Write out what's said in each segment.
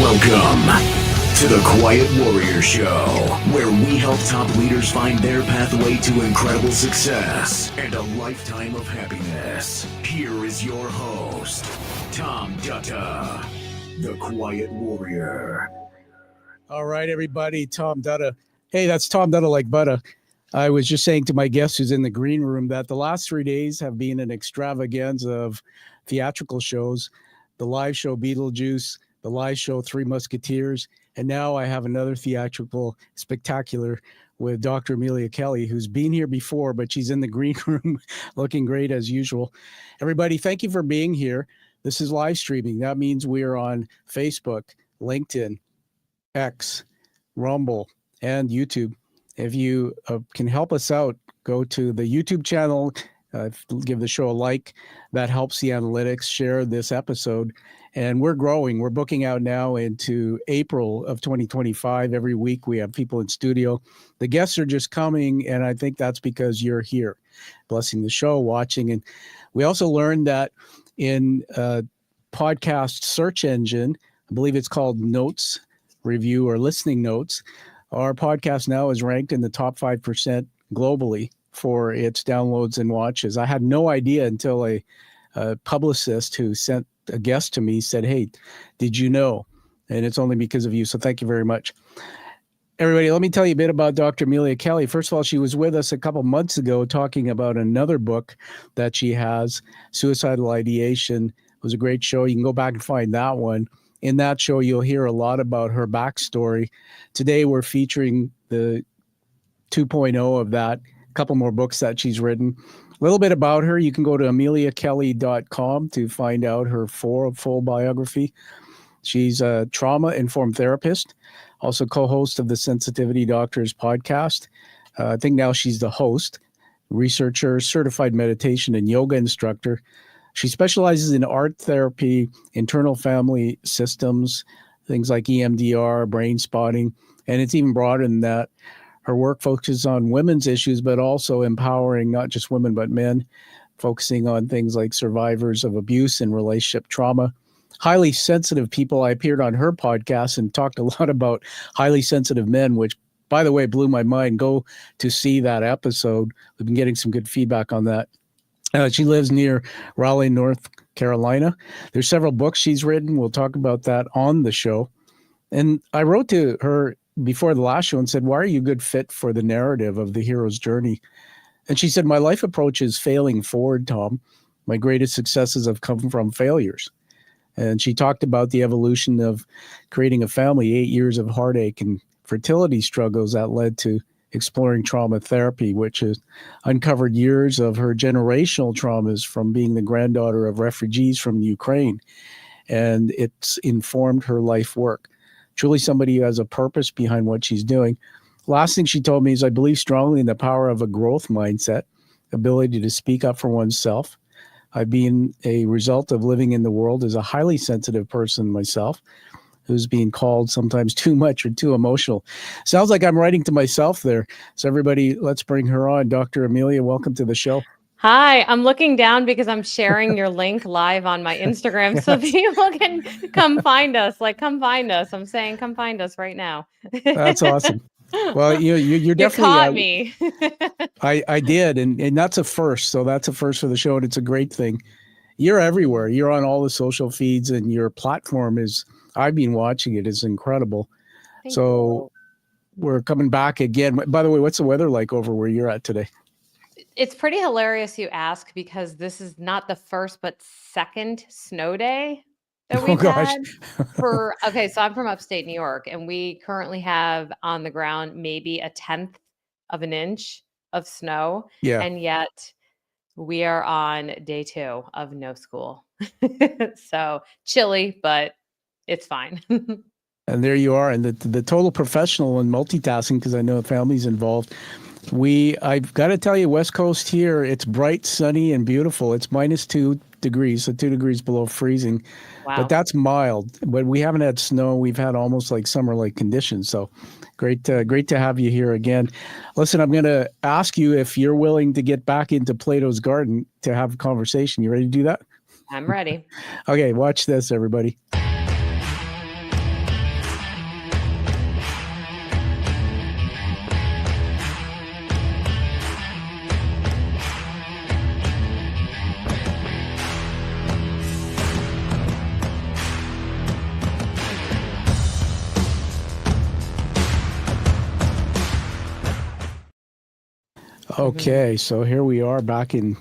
Welcome to the Quiet Warrior Show, where we help top leaders find their pathway to incredible success and a lifetime of happiness. Here is your host, Tom Dutta, the Quiet Warrior. All right, everybody, Tom Dutta. Hey, that's Tom Dutta like butter. I was just saying to my guest who's in the green room that the last 3 days have been an extravaganza of theatrical shows. The live show Beetlejuice, the live show Three Musketeers, and now I have another theatrical spectacular with Dr. Amelia Kelley, who's been here before, but she's in the green room looking great as usual. Everybody, thank you for being here. This is live streaming. That means we are on Facebook, LinkedIn, X, Rumble, and YouTube. If you can help us out, go to the YouTube channel, give the show a like. That helps the analytics. Share this episode. And we're growing. We're booking out now into April of 2025. Every week we have people in studio. The guests are just coming, and I think that's because you're here, blessing the show, watching. And we also learned that in a podcast search engine, I believe it's called Notes Review or Listening Notes, our podcast now is ranked in the top 5% globally for its downloads and watches. I had no idea until a publicist who sent a guest to me said, "Hey, did you know?" And it's only because of you. So thank you very much. Everybody, let me tell you a bit about Dr. Amelia Kelley. First of all, she was with us a couple months ago talking about another book that she has, Suicidal Ideation. It was a great show. You can go back and find that one. In that show, you'll hear a lot about her backstory. Today, we're featuring the 2.0 of that, a couple more books that she's written. A little bit about her. You can go to ameliakelley.com to find out her full biography. She's a trauma-informed therapist, also co-host of the Sensitivity Doctors podcast. I think now she's the host, researcher, certified meditation and yoga instructor. She specializes in art therapy, internal family systems, things like EMDR, brain spotting, and it's even broader than that. Her work focuses on women's issues, but also empowering not just women, but men, focusing on things like survivors of abuse and relationship trauma. Highly sensitive people. I appeared on her podcast and talked a lot about highly sensitive men, which, by the way, blew my mind. Go to see that episode. We've been getting some good feedback on that. She lives near Raleigh, North Carolina. There's several books she's written. We'll talk about that on the show. And I wrote to her before the last show and said, "Why are you a good fit for the narrative of the hero's journey?" And she said, "My life approach is failing forward, Tom. My greatest successes have come from failures." And she talked about the evolution of creating a family, 8 years of heartache and fertility struggles that led to exploring trauma therapy, which has uncovered years of her generational traumas from being the granddaughter of refugees from Ukraine. And it's informed her life work. Truly somebody who has a purpose behind what she's doing. Last thing she told me is, "I believe strongly in the power of a growth mindset, ability to speak up for oneself. I've been a result of living in the world as a highly sensitive person myself, who's being called sometimes too much or too emotional." Sounds like I'm writing to myself there. So everybody, let's bring her on. Dr. Amelia, welcome to the show. Hi, I'm looking down because I'm sharing your link live on my Instagram so people can come find us. Like, come find us. I'm saying come find us right now. That's awesome. Well, you're definitely... You caught me. I did, and that's a first. So that's a first for the show, and it's a great thing. You're everywhere. You're on all the social feeds, and your platform is... I've been watching it. It's incredible. Thank so you. We're coming back again. By the way, what's the weather like over where you're at today? It's pretty hilarious you ask, because this is not the first but second snow day that we've had for, okay, so I'm from upstate New York, and we currently have on the ground maybe 1/10 of an inch of snow. Yeah. And yet we are on day 2 of no school. So chilly, but it's fine. And there you are. And the total professional and multitasking, because I know the family's involved. I've got to tell you, West Coast here, it's bright, sunny, and beautiful. It's -2 degrees, so 2 degrees below freezing. Wow. But that's mild. But we haven't had snow. We've had almost like summer-like conditions. So great to have you here again. Listen, I'm going to ask you if you're willing to get back into Plato's Garden to have a conversation. You ready to do that? I'm ready. Okay, watch this, everybody. Okay, so here we are back in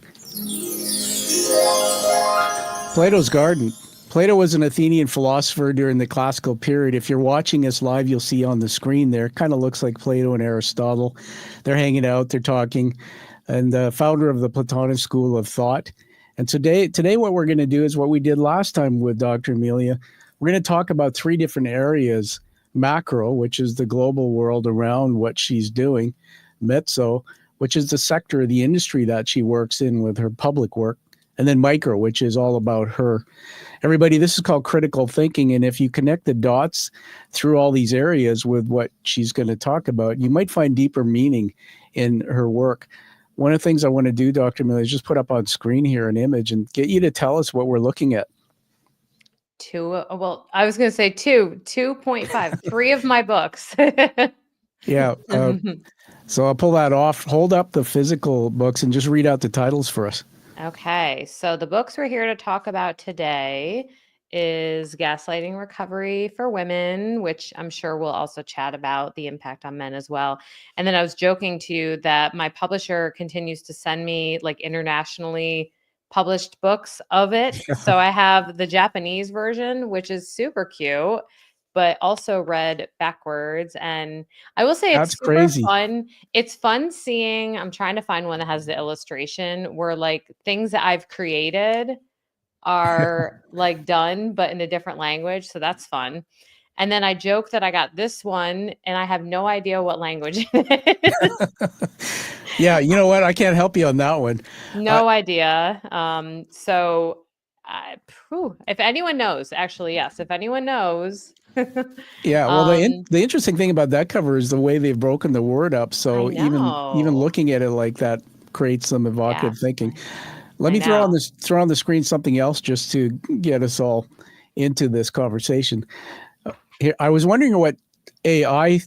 Plato's Garden. Plato was an Athenian philosopher during the classical period. If you're watching us live, you'll see on the screen there, kind of looks like Plato and Aristotle. They're hanging out, they're talking, and the founder of the Platonic school of thought. And today what we're going to do is what we did last time with Dr. Amelia. We're going to talk about 3 different areas: macro, which is the global world around what she's doing; mezzo, which is the sector of the industry that she works in with her public work; and then micro, which is all about her. Everybody, this is called critical thinking. And if you connect the dots through all these areas with what she's going to talk about, you might find deeper meaning in her work. One of the things I want to do, Dr. Miller, is just put up on screen here an image and get you to tell us what we're looking at. I was going to say 2.5, 3 of my books. Yeah. So I'll pull that off. Hold up the physical books and just read out the titles for us. Okay, so the books we're here to talk about today is Gaslighting Recovery for Women, which I'm sure we'll also chat about the impact on men as well. And then I was joking to you that my publisher continues to send me like internationally published books of it. So I have the Japanese version, which is super cute, but also read backwards. And I will say That's it's super crazy. fun. It's fun seeing, I'm trying to find one that has the illustration where like things that I've created are like done, but in a different language. So that's fun. And then I joke that I got this one and I have no idea what language it is. Yeah, you know what? I can't help you on that one. No idea. If anyone knows, actually, yes, if anyone knows. Yeah, well, the interesting thing about that cover is the way they've broken the word up. So even looking at it like that creates some evocative thinking. Let me throw on the screen something else just to get us all into this conversation. Here, I was wondering what AI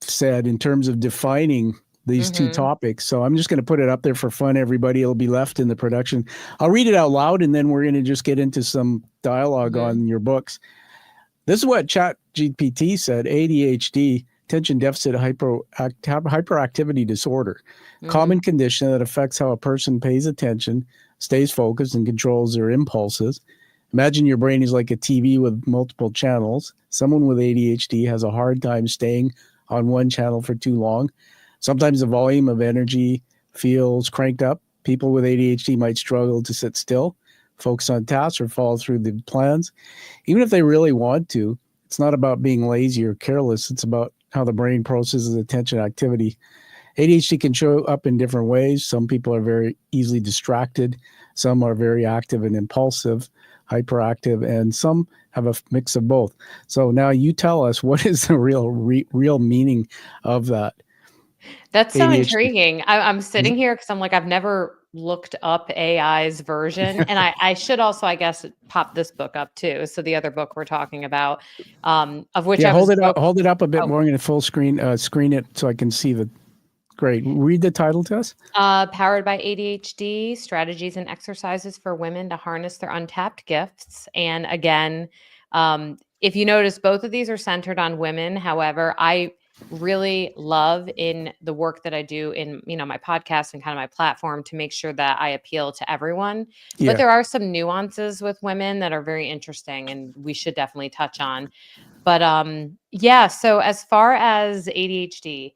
said in terms of defining these 2 topics. So I'm just going to put it up there for fun, everybody. It'll be left in the production. I'll read it out loud, and then we're going to just get into some dialogue on your books. This is what ChatGPT said: ADHD, attention deficit hyperactivity disorder, common condition that affects how a person pays attention, stays focused, and controls their impulses. Imagine your brain is like a TV with multiple channels. Someone with ADHD has a hard time staying on one channel for too long. Sometimes the volume of energy feels cranked up. People with ADHD might struggle to sit still, focus on tasks, or follow through the plans. Even if they really want to, it's not about being lazy or careless. It's about how the brain processes attention activity. ADHD can show up in different ways. Some people are very easily distracted. Some are very active and impulsive, hyperactive, and some have a mix of both. So now you tell us, what is the real meaning of that? That's so intriguing. I'm sitting here because I'm like, I've never looked up AI's version. And I should also, I guess, pop this book up too. So the other book we're talking about, of which I was hold it up a bit more. I'm going to full screen it so I can see the. Great. Read the title to us. Powered by ADHD, Strategies and Exercises for Women to Harness Their Untapped Gifts. And again, if you notice, both of these are centered on women. However, I really love in the work that I do in, my podcast and kind of my platform to make sure that I appeal to everyone. But there are some nuances with women that are very interesting and we should definitely touch on. But so as far as ADHD,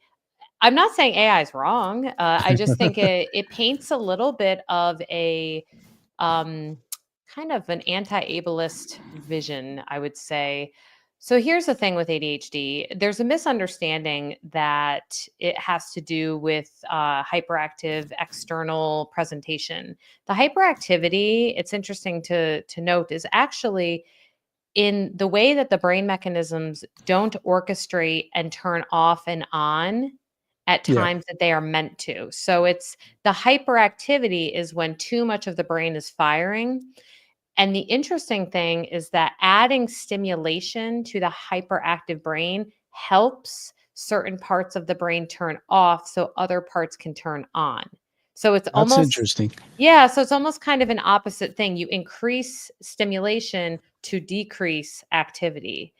I'm not saying AI is wrong. I just think it paints a little bit of a kind of an anti-ableist vision, I would say. So here's the thing with ADHD. There's a misunderstanding that it has to do with hyperactive external presentation. The hyperactivity, it's interesting to note, is actually in the way that the brain mechanisms don't orchestrate and turn off and on at times that they are meant to. So it's the hyperactivity is when too much of the brain is firing. And the interesting thing is that adding stimulation to the hyperactive brain helps certain parts of the brain turn off so other parts can turn on. So it's That's interesting. Yeah, so it's almost kind of an opposite thing. You increase stimulation to decrease activity.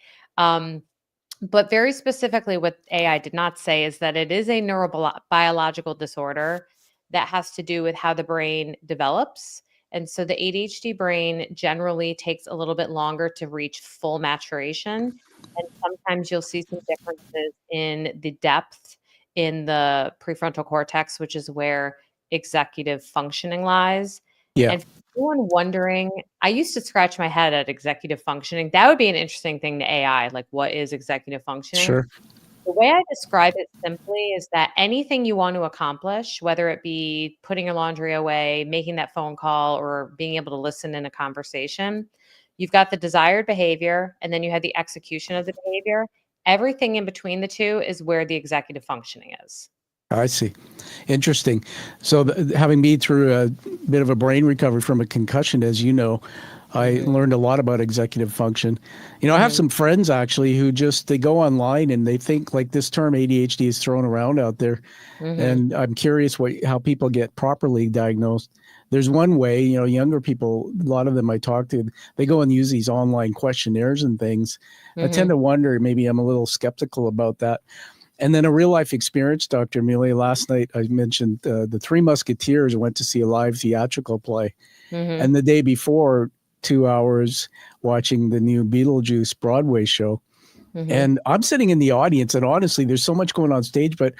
But very specifically, what AI did not say is that it is a neurobiological disorder. that has to do with how the brain develops. And so the ADHD brain generally takes a little bit longer to reach full maturation. And sometimes you'll see some differences in the depth in the prefrontal cortex, which is where executive functioning lies. Yeah. And for anyone wondering, I used to scratch my head at executive functioning. That would be an interesting thing to AI, like what is executive functioning? Sure. The way I describe it simply is that anything you want to accomplish, whether it be putting your laundry away, making that phone call, or being able to listen in a conversation, you've got the desired behavior and then you have the execution of the behavior. Everything in between the two is where the executive functioning is. I see. Interesting. So having been through a bit of a brain recovery from a concussion, as you know, I learned a lot about executive function. You know, I have some friends actually who they go online and they think like this term ADHD is thrown around out there. And I'm curious how people get properly diagnosed. There's one way, you know, younger people, a lot of them I talk to, they go and use these online questionnaires and things. I tend to wonder, maybe I'm a little skeptical about that. And then a real life experience, Dr. Amelia. Last night I mentioned the Three Musketeers. I went to see a live theatrical play. And the day before, 2 hours watching the new Beetlejuice Broadway show. And I'm sitting in the audience, and honestly, there's so much going on stage, but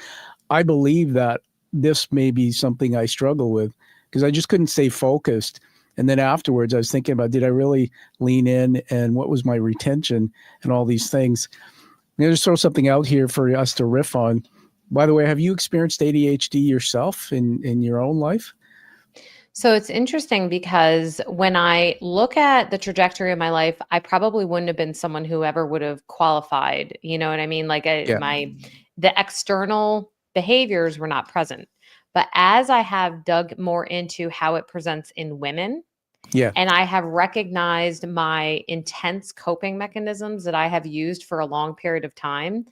I believe that this may be something I struggle with because I just couldn't stay focused. And then afterwards, I was thinking about, did I really lean in, and what was my retention and all these things? I'm going to throw something out here for us to riff on. By the way, have you experienced ADHD yourself in your own life? So it's interesting because when I look at the trajectory of my life, I probably wouldn't have been someone who ever would have qualified. You know what I mean? Like the external behaviors were not present. But as I have dug more into how it presents in women, and I have recognized my intense coping mechanisms that I have used for a long period of time,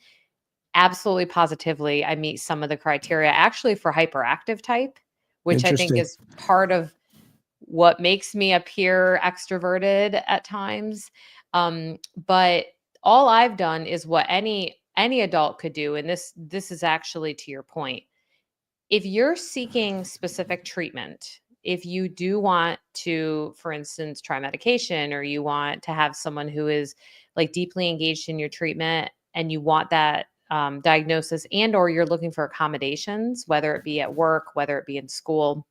absolutely positively, I meet some of the criteria actually for hyperactive type, which I think is part of what makes me appear extroverted at times. But all I've done is what any adult could do. And this is actually to your point. If you're seeking specific treatment, if you do want to, for instance, try medication, or you want to have someone who is like deeply engaged in your treatment and you want that diagnosis, and or you're looking for accommodations, whether it be at work, whether it be in school,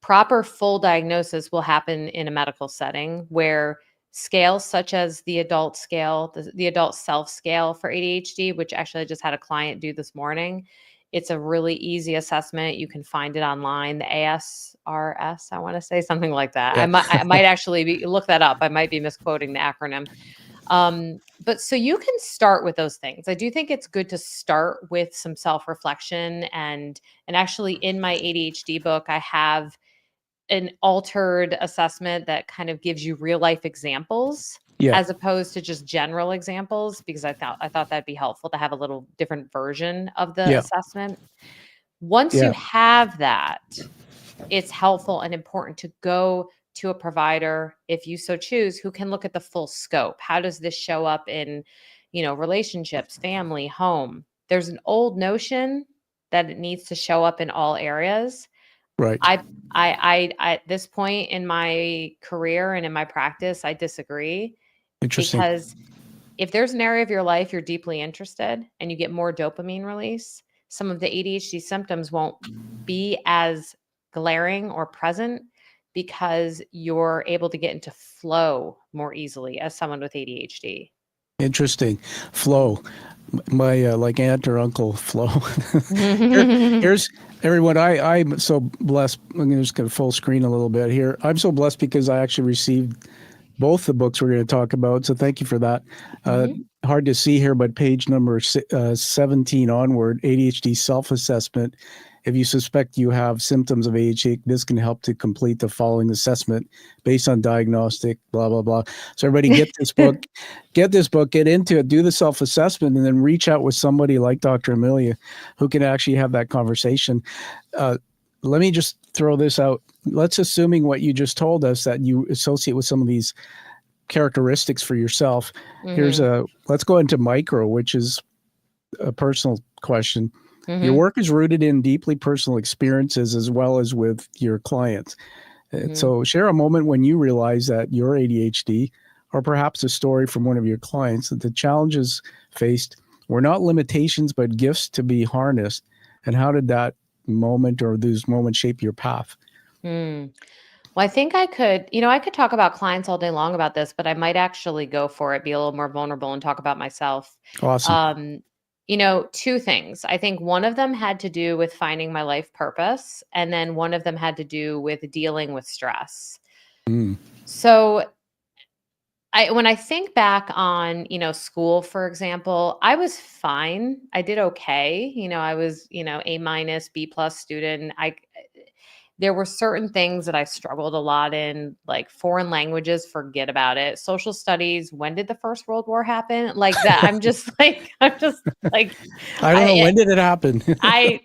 proper full diagnosis will happen in a medical setting where scales such as the adult scale, the adult self scale for ADHD, which actually I just had a client do this morning. It's a really easy assessment. You can find it online, the ASRS, I want to say something like that. Yeah. I might actually look that up. I might be misquoting the acronym. But so you can start with those things. I do think it's good to start with some self-reflection, and actually in my ADHD book, I have an altered assessment that kind of gives you real life examples as opposed to just general examples, because I thought that'd be helpful to have a little different version of the assessment. Once you have that, it's helpful and important to go to a provider, if you so choose, who can look at the full scope. How does this show up in, relationships, family, home? There's an old notion that it needs to show up in all areas. Right. I at this point in my career and in my practice, I disagree. Interesting. Because if there's an area of your life you're deeply interested and you get more dopamine release, some of the ADHD symptoms won't be as glaring or present because you're able to get into flow more easily as someone with ADHD. Interesting. Flow. My like aunt or uncle Flo. Here's everyone. I'm so blessed. I'm going to just get full screen a little bit here. I'm so blessed because I actually received both the books we're going to talk about. So thank you for that. Hard to see here, but page number 17 onward, ADHD self-assessment. If you suspect you have symptoms of ADHD, this can help to complete the following assessment based on diagnostic, blah, blah, blah. So everybody get this book, get into it, do the self-assessment, and then reach out with somebody like Dr. Amelia who can actually have that conversation. Let me just throw this out. Let's assuming what you just told us that you associate with some of these characteristics for yourself. Let's go into micro, which is a personal question. Your work is rooted in deeply personal experiences as well as with your clients. So share a moment when you realize that your ADHD, or perhaps a story from one of your clients, that the challenges faced were not limitations, but gifts to be harnessed. And how did that moment or those moments shape your path? Well, I think I could talk about clients all day long about this, but I might actually go for it, be a little more vulnerable and talk about myself. Awesome. Two things. I think one of them had to do with finding my life purpose, and then one of them had to do with dealing with stress. So when I think back on, school, for example, I was fine. I did okay. I was, A minus, B plus student. There were certain things that I struggled a lot in, like foreign languages, forget about it. Social studies, when did the First World War happen? Like that. I'm just like, I don't know. When did it happen? Early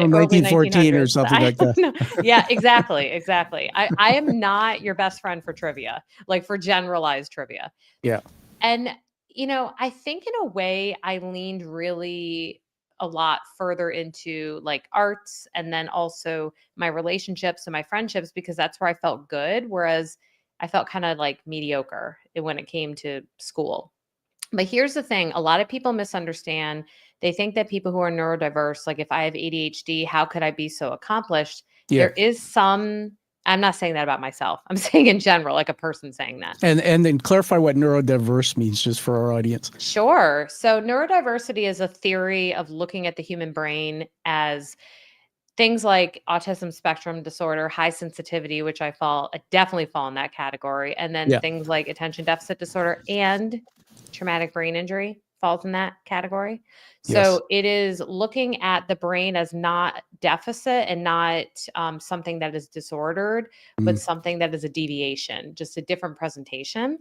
1914 or 1900s. something like that. No. Yeah, exactly. I am not your best friend for trivia, like for generalized trivia. Yeah. And, I think in a way I leaned really a lot further into like arts and then also my relationships and my friendships, because that's where I felt good. Whereas I felt kind of like mediocre when it came to school. But here's the thing, a lot of people misunderstand. They think that people who are neurodiverse, like if I have ADHD, how could I be so accomplished? Yeah. There is I'm not saying that about myself. I'm saying in general, like a person saying that. And then clarify what neurodiverse means just for our audience. Sure. So neurodiversity is a theory of looking at the human brain as things like autism spectrum disorder, high sensitivity, which I definitely fall in that category. And then things like attention deficit disorder and traumatic brain injury falls in that category. So it is looking at the brain as not deficit and not something that is disordered, but something that is a deviation, just a different presentation.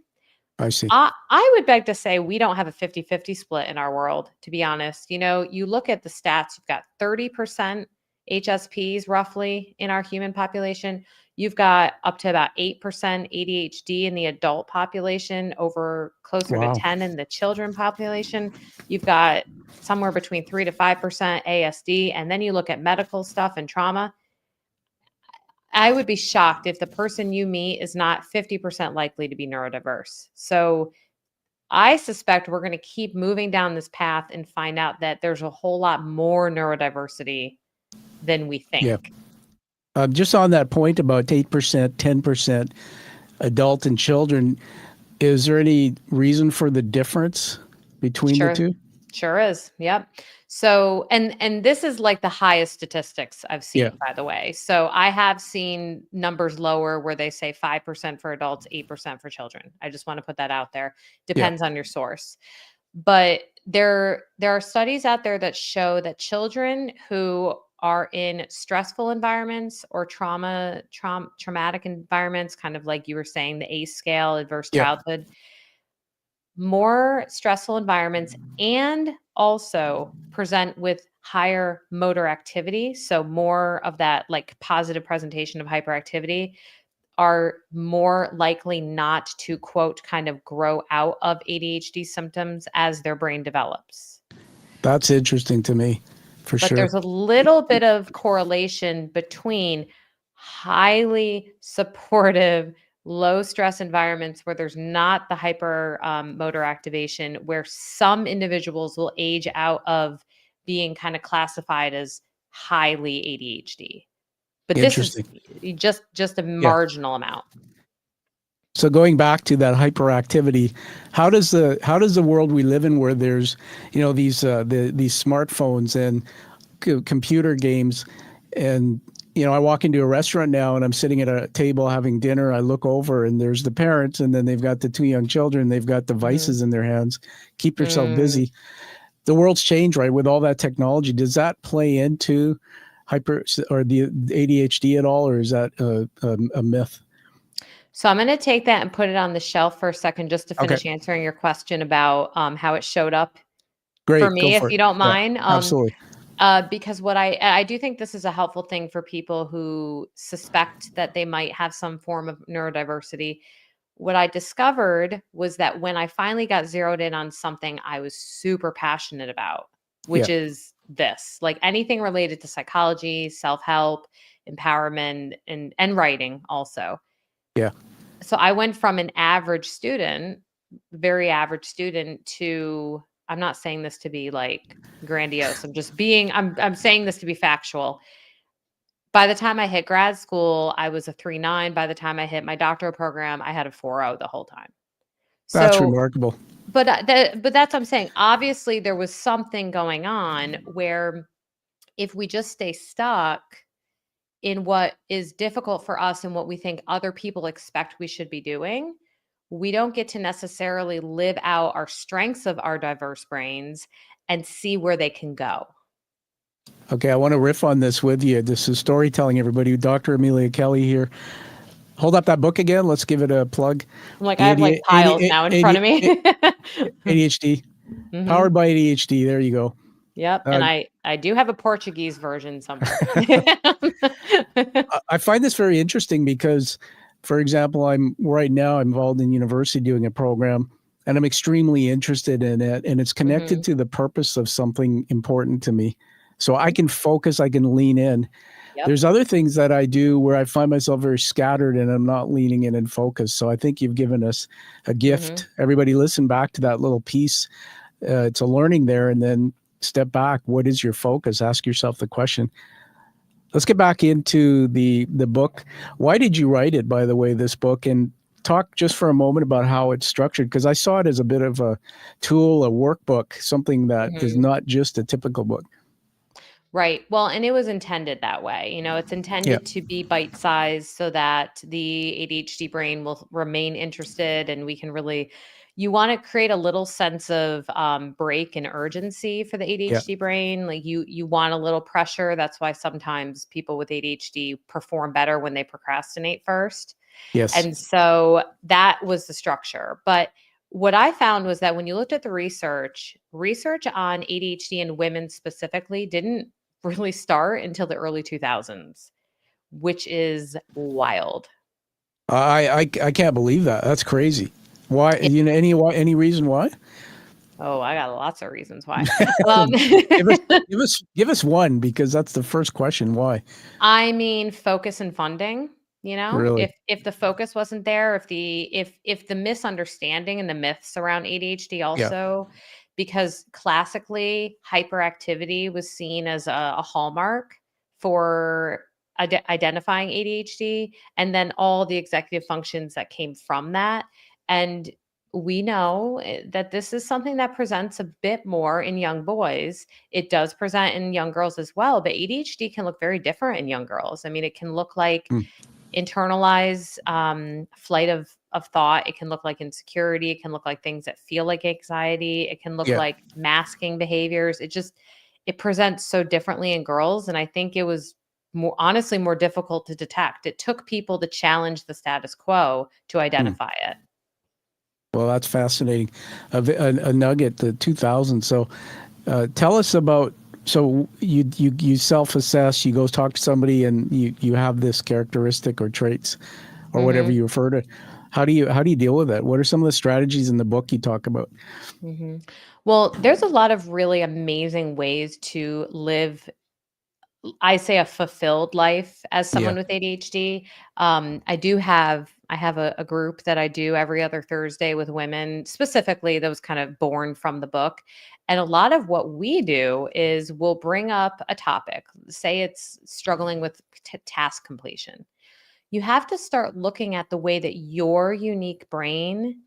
I see. I would beg to say we don't have a 50-50 split in our world, to be honest. You look at the stats, you've got 30% HSPs roughly in our human population. You've got up to about 8% ADHD in the adult population, over closer to 10 in the children population. You've got somewhere between 3 to 5% ASD. And then you look at medical stuff and trauma. I would be shocked if the person you meet is not 50% likely to be neurodiverse. So I suspect we're going to keep moving down this path and find out that there's a whole lot more neurodiversity than we think. Yeah. Just on that point about 8%, 10% adult and children, is there any reason for the difference between the two? Sure is. Yep. So, and this is like the highest statistics I've seen, by the way. So I have seen numbers lower where they say 5% for adults, 8% for children. I just want to put that out there. Depends on your source. But there are studies out there that show that children who are in stressful environments or traumatic environments, kind of like you were saying, the ACE scale, adverse childhood, more stressful environments, and also present with higher motor activity. So more of that like positive presentation of hyperactivity, are more likely not to, quote, kind of grow out of ADHD symptoms as their brain develops. That's interesting to me, for sure. But there's a little bit of correlation between highly supportive, low stress environments where there's not the hyper motor activation, where some individuals will age out of being kind of classified as highly ADHD. But this is just a marginal amount. So going back to that hyperactivity, how does the world we live in, where there's these smartphones and computer games, and I walk into a restaurant now and I'm sitting at a table having dinner. I look over and there's the parents, and then they've got the two young children. They've got devices in their hands. Keep yourself busy. The world's changed, right? With all that technology, does that play into the ADHD at all, or is that a myth? So I'm going to take that and put it on the shelf for a second, just to finish answering your question about how it showed up for me, if you don't mind. Absolutely. Because what I do think this is a helpful thing for people who suspect that they might have some form of neurodiversity. What I discovered was that when I finally got zeroed in on something I was super passionate about, which is this, like anything related to psychology, self-help, empowerment, and writing also. Yeah. So I went from an average student, very average student, to, I'm not saying this to be like grandiose. I'm saying this to be factual. By the time I hit grad school, I was a 3.9. By the time I hit my doctoral program, I had a 4.0 the whole time. That's So, remarkable. but that's what I'm saying. Obviously, there was something going on where if we just stay stuck in what is difficult for us and what we think other people expect we should be doing, we don't get to necessarily live out our strengths of our diverse brains and see where they can go. Okay, I want to riff on this with you. This is storytelling, everybody. Dr. Amelia Kelley here. Hold up that book again. Let's give it a plug. I'm like, I have like piles now in front of me. ADHD. Mhm. Powered by ADHD. There you go. Yep. And I do have a Portuguese version somewhere. I find this very interesting because, for example, I'm involved in university doing a program, and I'm extremely interested in it, and it's connected to the purpose of something important to me. So I can focus, I can lean in. Yep. There's other things that I do where I find myself very scattered and I'm not leaning in and focused. So I think you've given us a gift. Everybody listen back to that little piece. It's a learning there, and then step back. What is your focus? Ask yourself the question. Let's get back into the book. Why did you write it, by the way, this book? And talk just for a moment about how it's structured, because I saw it as a bit of a tool, a workbook, something that is not just a typical book. Right. Well, and it was intended that way. It's intended to be bite-sized so that the ADHD brain will remain interested, and we can really, you want to create a little sense of break and urgency for the ADHD brain. Like you want a little pressure. That's why sometimes people with ADHD perform better when they procrastinate first. Yes. And so that was the structure. But what I found was that when you looked at the research on ADHD in women specifically didn't really start until the early 2000s, which is wild. I can't believe that. That's crazy. Why? Any reason why? Oh, I got lots of reasons why. Give us one, because that's the first question. Why? I mean, focus and funding. Really? If the focus wasn't there, if the misunderstanding and the myths around ADHD also, because classically hyperactivity was seen as a hallmark for identifying ADHD, and then all the executive functions that came from that. And we know that this is something that presents a bit more in young boys. It does present in young girls as well, but ADHD can look very different in young girls. I mean, it can look like internalized flight of thought. It can look like insecurity. It can look like things that feel like anxiety. It can look like masking behaviors. It presents so differently in girls. And I think it was honestly more difficult to detect. It took people to challenge the status quo to identify it. Well, that's fascinating. A nugget, the 2000s. So tell us about, so you self-assess, you go talk to somebody, and you have this characteristic or traits or whatever you refer to. How do you deal with it? What are some of the strategies in the book you talk about? Well, there's a lot of really amazing ways to live, I say, a fulfilled life as someone with ADHD. I have a group that I do every other Thursday with women, specifically that was kind of born from the book. And a lot of what we do is we'll bring up a topic, say it's struggling with task completion. You have to start looking at the way that your unique brain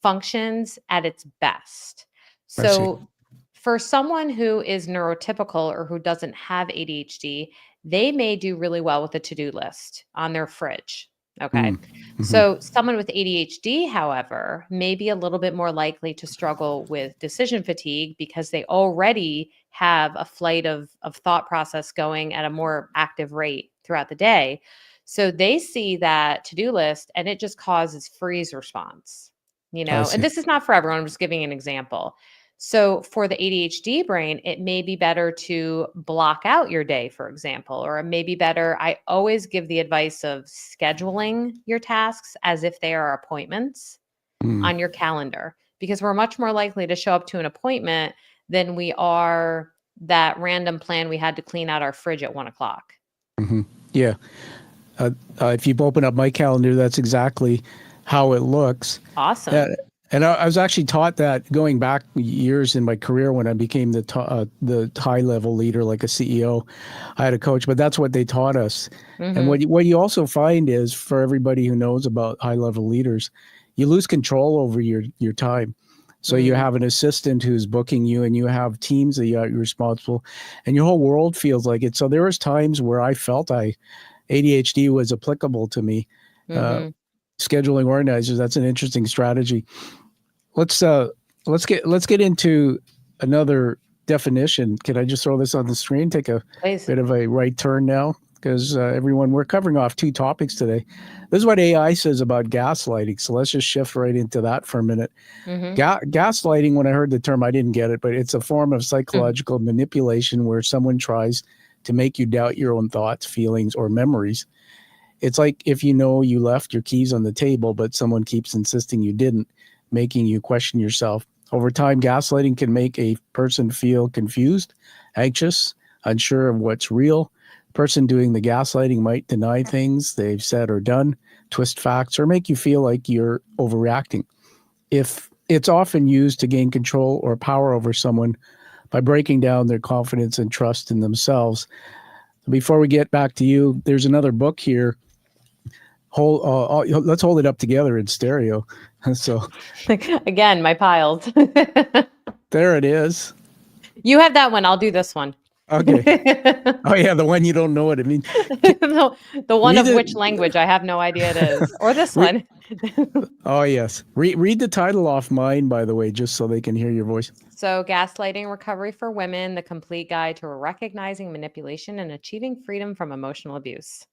functions at its best. So for someone who is neurotypical or who doesn't have ADHD, they may do really well with a to-do list on their fridge. Okay. So someone with ADHD, however, may be a little bit more likely to struggle with decision fatigue because they already have a flight of thought process going at a more active rate throughout the day. So they see that to-do list and it just causes freeze response, and this is not for everyone. I'm just giving an example. So for the ADHD brain, it may be better to block out your day, for example, or it may be better. I always give the advice of scheduling your tasks as if they are appointments on your calendar, because we're much more likely to show up to an appointment than we are that random plan we had to clean out our fridge at 1:00. Yeah. If you open up my calendar, that's exactly how it looks. Awesome. And I was actually taught that going back years in my career when I became the high level leader, like a CEO. I had a coach, but that's what they taught us. And what you also find is, for everybody who knows about high level leaders, you lose control over your time. So you have an assistant who's booking you, and you have teams that you're responsible, and your whole world feels like it. So there was times where I felt ADHD was applicable to me. Scheduling organizers, that's an interesting strategy. Let's get into another definition. Can I just throw this on the screen? Take a bit of a right turn now, because everyone, we're covering off two topics today. This is what AI says about gaslighting. So let's just shift right into that for a minute. Gaslighting, when I heard the term, I didn't get it, but it's a form of psychological manipulation where someone tries to make you doubt your own thoughts, feelings, or memories. It's like if you know you left your keys on the table, but someone keeps insisting you didn't, making you question yourself. Over time, gaslighting can make a person feel confused, anxious, unsure of what's real. The person doing the gaslighting might deny things they've said or done, twist facts, or make you feel like you're overreacting. If it's often used to gain control or power over someone by breaking down their confidence and trust in themselves. Before we get back to you, there's another book here. Let's hold it up together in stereo. So again, my piles. There it is. You have that one. I'll do this one. Okay. Oh yeah, the one you don't know what it means. The one of which language I have no idea it is, or this one. Oh yes. Read the title off mine, by the way, just so they can hear your voice. So, Gaslighting Recovery for Women: The Complete Guide to Recognizing Manipulation and Achieving Freedom from Emotional Abuse.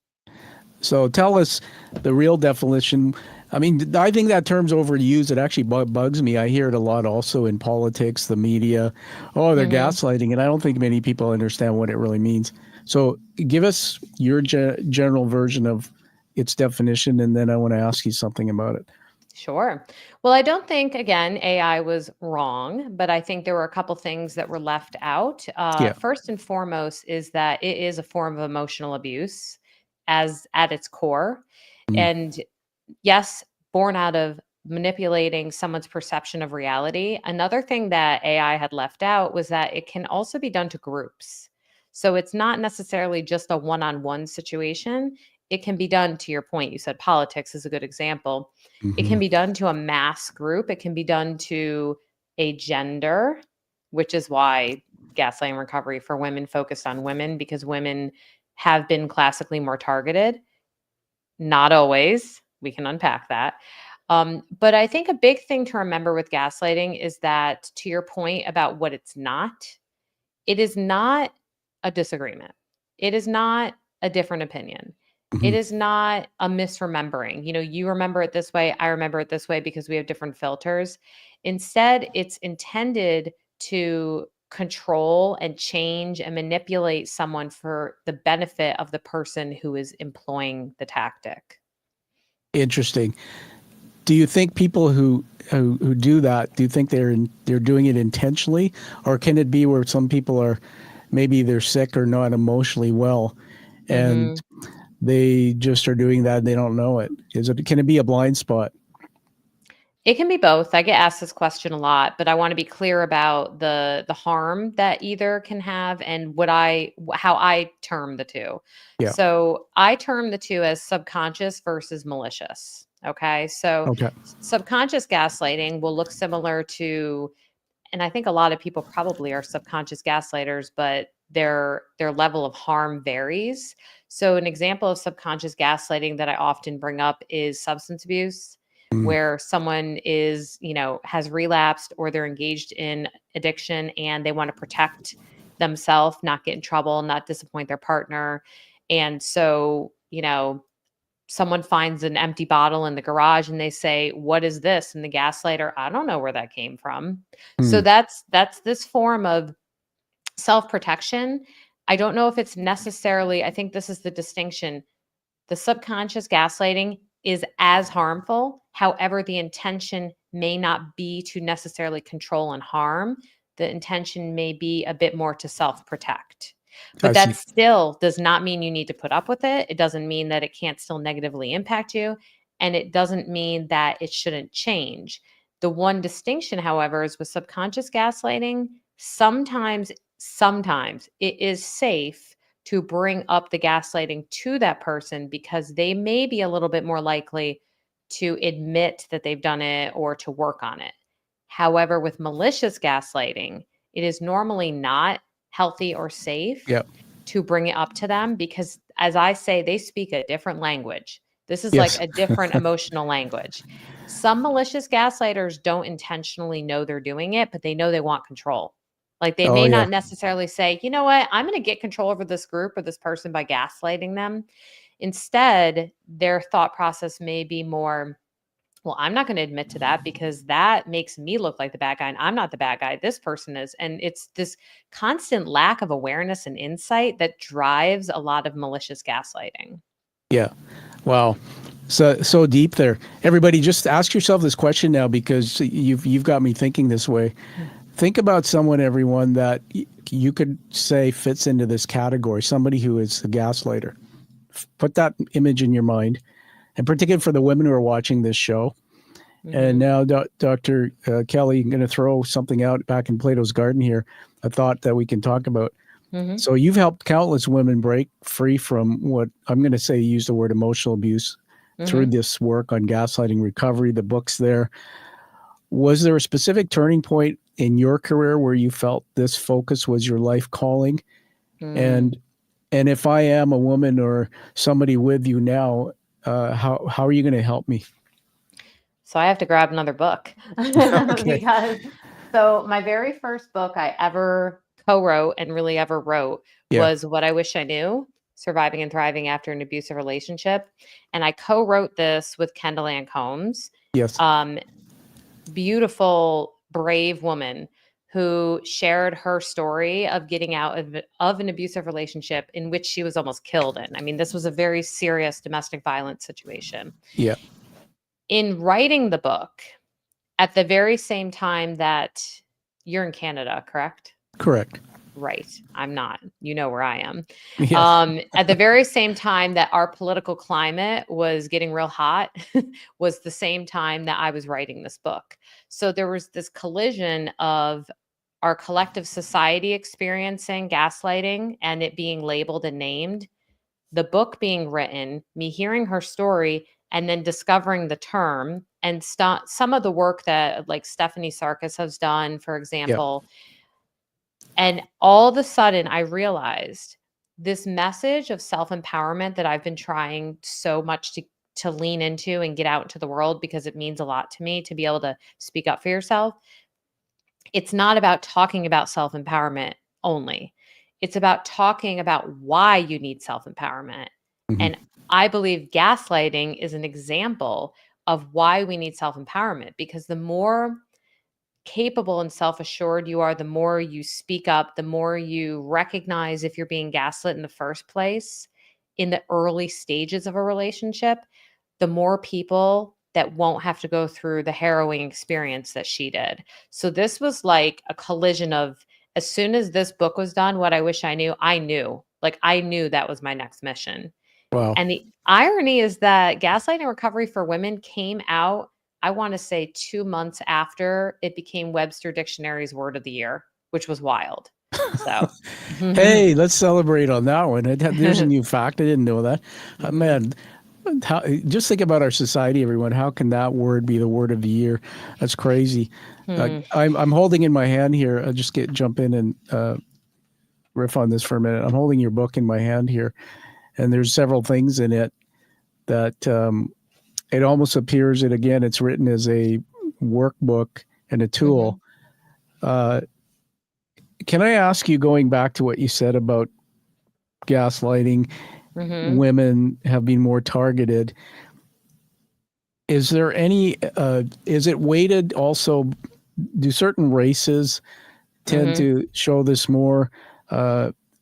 So tell us the real definition. I mean, I think that term's overused. It actually bugs me. I hear it a lot also in politics, the media. Oh, they're gaslighting. And I don't think many people understand what it really means. So give us your general version of its definition, and then I want to ask you something about it. Sure. Well, I don't think, again, AI was wrong, but I think there were a couple things that were left out. First and foremost is that it is a form of emotional abuse at its core. And yes, born out of manipulating someone's perception of reality. Another thing that AI had left out was that it can also be done to groups. So it's not necessarily just a one-on-one situation. It can be done, to your point, you said politics is a good example. It can be done to a mass group. It can be done to a gender, which is why Gaslighting Recovery for Women focused on women, because women have been classically more targeted. Not always. We can unpack that. But I think a big thing to remember with gaslighting is that, to your point about what it's not, it is not a disagreement. It is not a different opinion. It is not a misremembering. You remember it this way, I remember it this way because we have different filters. Instead, it's intended to control and change and manipulate someone for the benefit of the person who is employing the tactic. Interesting. Do you think people who do that, do you think they're doing it intentionally, or can it be where some people are, maybe they're sick or not emotionally well, and they just are doing that and they don't know it? Can it be a blind spot? It can be both. I get asked this question a lot, but I want to be clear about the harm that either can have and how I term the two. Yeah. So I term the two as subconscious versus malicious. Okay. So subconscious gaslighting will look similar to, and I think a lot of people probably are subconscious gaslighters, but their level of harm varies. So an example of subconscious gaslighting that I often bring up is substance abuse, where someone has relapsed or they're engaged in addiction and they want to protect themselves, not get in trouble, not disappoint their partner. And so, someone finds an empty bottle in the garage and they say, "What is this?" And the gaslighter, "I don't know where that came from." So that's this form of self-protection. I don't know if it's necessarily, I think this is the distinction. The subconscious gaslighting is as harmful. However, the intention may not be to necessarily control and harm. the intention may be a bit more to self-protect. I But see. that still does not mean you need to put up with it. It doesn't mean that it can't still negatively impact you. And it doesn't mean that it shouldn't change. The one distinction, however, is with subconscious gaslighting, sometimes it is safe to bring up the gaslighting to that person because they may be a little bit more likely to admit that they've done it or to work on it. However, with malicious gaslighting, it is normally not healthy or safe Yep. to bring it up to them because, as I say, they speak a different language. This is Yes. like a different emotional language. Some malicious gaslighters don't intentionally know they're doing it, but they know they want control. Like they Oh, may yeah. not necessarily say, you know what, I'm going to get control over this group or this person by gaslighting them. Instead, their thought process may be more, well, I'm not going to admit to that because that makes me look like the bad guy and I'm not the bad guy. This person is. And it's this constant lack of awareness and insight that drives a lot of malicious gaslighting. Yeah. Wow. So deep there. Everybody, just ask yourself this question now because you've got me thinking this way. Think about someone, everyone, that you could say fits into this category, somebody who is a gaslighter. Put that image in your mind, and particularly for the women who are watching this show. And now, Dr. Kelley, I'm going to throw something out back in Plato's Garden here, a thought that we can talk about. So you've helped countless women break free from what I'm going to say, use the word emotional abuse through this work on gaslighting recovery, the books there. Was there a specific turning point in your career where you felt this focus was your life calling? And if I am a woman or somebody with you now, how are you going to help me? So I have to grab another book because my very first book I ever co-wrote and really ever wrote was What I Wish I Knew, Surviving and Thriving After an Abusive Relationship. And I co-wrote this with Kendall Ann Combs. Yes. Beautiful, brave woman who shared her story of getting out of an abusive relationship in which she was almost killed in. I mean, this was a very serious domestic violence situation. Yeah. In writing the book, at the very same time that you're in Canada, correct? Correct. Right. I'm not. You know where I am. Yes. At the very same time that our political climate was getting real hot was the same time that I was writing this book. So there was this collision of our collective society experiencing gaslighting and it being labeled and named, the book being written, me hearing her story, and then discovering the term and some of the work that like Stephanie Sarkis has done, for example. And all of a sudden I realized this message of self-empowerment that I've been trying so much to lean into and get out into the world because it means a lot to me to be able to speak up for yourself. It's not about talking about self-empowerment only. It's about talking about why you need self-empowerment. And I believe gaslighting is an example of why we need self-empowerment because the more capable and self-assured you are, the more you speak up, the more you recognize if you're being gaslit in the first place in the early stages of a relationship, the more people that won't have to go through the harrowing experience that she did. So this was like a collision of, as soon as this book was done, What I Wish I Knew, I knew that was my next mission. Wow. And the irony is that gaslighting recovery for women came out, I want to say 2 months after it became Webster Dictionary's word of the year, which was wild. So, hey, let's celebrate on that one. There's a new fact. I didn't know that. Man, just think about our society, everyone. How can that word be the word of the year? That's crazy. I'm holding in my hand here. I'll just jump in and riff on this for a minute. I'm holding your book in my hand here, and there's several things in it that it almost appears that, again, it's written as a workbook and a tool. Can I ask you, going back to what you said about gaslighting, women have been more targeted. Is there any, is it weighted also? Do certain races tend to show this more?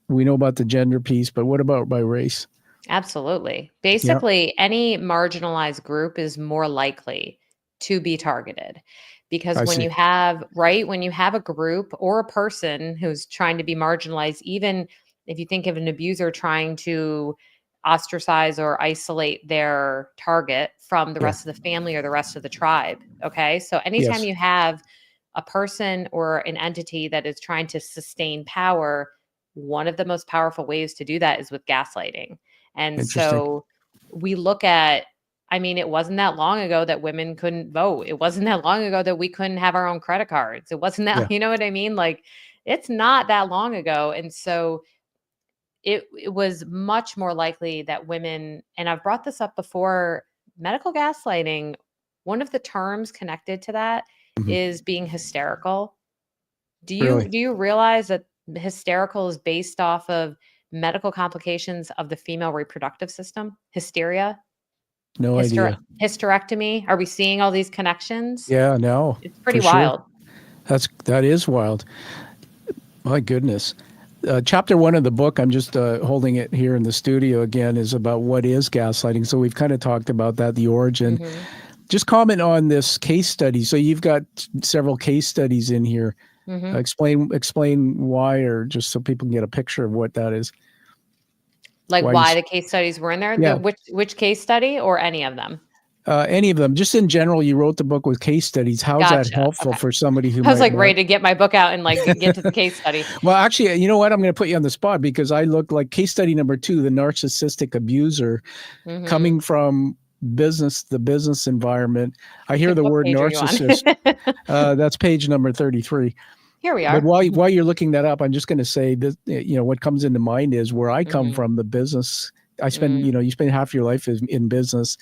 We know about the gender piece, but what about by race? Absolutely. Basically, any marginalized group is more likely to be targeted. Because I when see. you have, right, when you have a group or a person who's trying to be marginalized, even if you think of an abuser trying to ostracize or isolate their target from the Yeah. rest of the family or the rest of the tribe. Okay. So anytime Yes. you have a person or an entity that is trying to sustain power, one of the most powerful ways to do that is with gaslighting. And Interesting. so we look at, I mean, it wasn't that long ago that women couldn't vote. It wasn't that long ago that we couldn't have our own credit cards. It wasn't that, Yeah. you know what I mean? Like, it's not that long ago. And so it was much more likely that women, and I've brought this up before, medical gaslighting, one of the terms connected to that Mhm. is being hysterical. Really? Do you realize that hysterical is based off of medical complications of the female reproductive system? Hysteria, No idea. hysterectomy. Are we seeing all these connections? Yeah, no, It's for pretty sure. wild. That is wild. My goodness. Chapter 1 of the book, I'm just holding it here in the studio again, is about what is gaslighting. So we've kind of talked about that, the origin. Mhm. Just comment on this case study. So you've got several case studies in here. Mhm. Explain why, or just so people can get a picture of what that is. Like Why why the case studies were in there? yeah, Which case study or any of them? any of them. Just in general, you wrote the book with case studies. How's that Gotcha. helpful Okay. for somebody who I was might like not? ready to get my book out and like get to the case study. Well, actually, you know what? I'm going to put you on the spot because I look like case study number 2, the narcissistic abuser, Mhm. coming from the business environment. I hear the What word page are you on? narcissist. That's page number 33. Here we But are. while you're looking that up, I'm just going to say that, what comes into mind is where I come Mhm. from, the business. I spend, Mm. you spend half your life in business.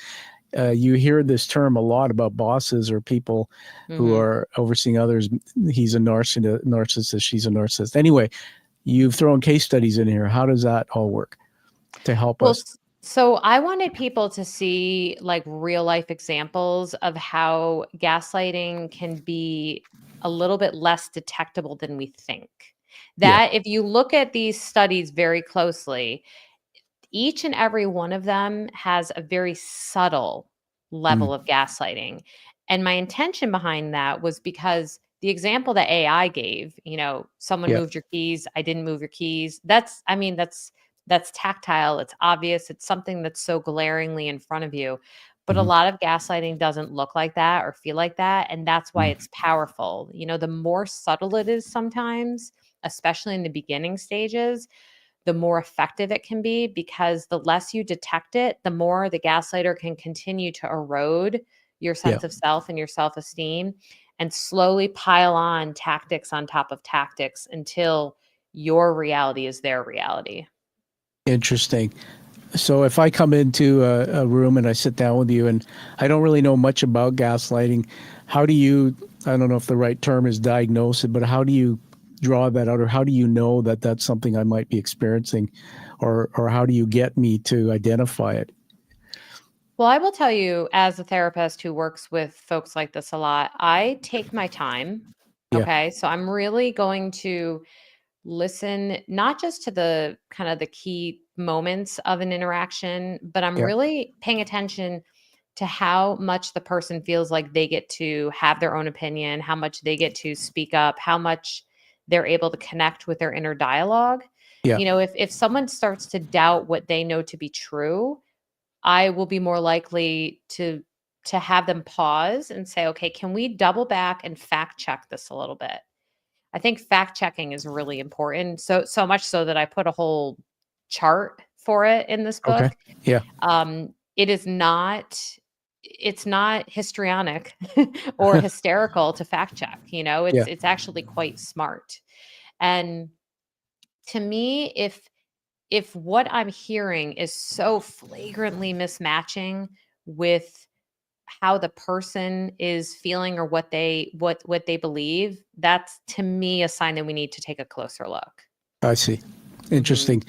You hear this term a lot about bosses or people who Mhm. are overseeing others. He's a narcissist. She's a narcissist. Anyway, you've thrown case studies in here. How does that all work to help Well, us? so I wanted people to see like real life examples of how gaslighting can be a little bit less detectable than we think. Yeah. That if you look at these studies very closely, each and every one of them has a very subtle Mm, level of gaslighting. And my intention behind that was because the example that AI gave, someone yeah. moved your keys, I didn't move your keys. That's tactile, it's obvious, it's something that's so glaringly in front of you. But a Mhm, lot of gaslighting doesn't look like that or feel like that, and that's why mm, it's powerful. The more subtle it is sometimes, especially in the beginning stages, the more effective it can be, because the less you detect it, the more the gaslighter can continue to erode your yeah. sense of self and your self esteem and slowly pile on tactics on top of tactics until your reality is their reality. Interesting. So if I come into a room and I sit down with you and I don't really know much about gaslighting, how do you, I don't know if the right term is diagnose it, but how do you draw that out, or how do you know that that's something I might be experiencing, or how do you get me to identify it? Well, I will tell you, as a therapist who works with folks like this a lot, I take my time. Yeah, Okay. So I'm really going to listen not just to the kind of the key moments of an interaction, but I'm yeah, really paying attention to how much the person feels like they get to have their own opinion, how much they get to speak up, how much they're able to connect with their inner dialogue. yeah, If someone starts to doubt what they know to be true, I will be more likely to have them pause and say, "Okay, can we double back and fact check this a little bit?" I think fact checking is really important. So much so that I put a whole chart for it in this okay, book. yeah, It is not it's not histrionic or hysterical to fact check, yeah, it's actually quite smart. And to me, if what I'm hearing is so flagrantly mismatching with how the person is feeling or what they believe, that's to me a sign that we need to take a closer look. I see. Mhm. Interesting.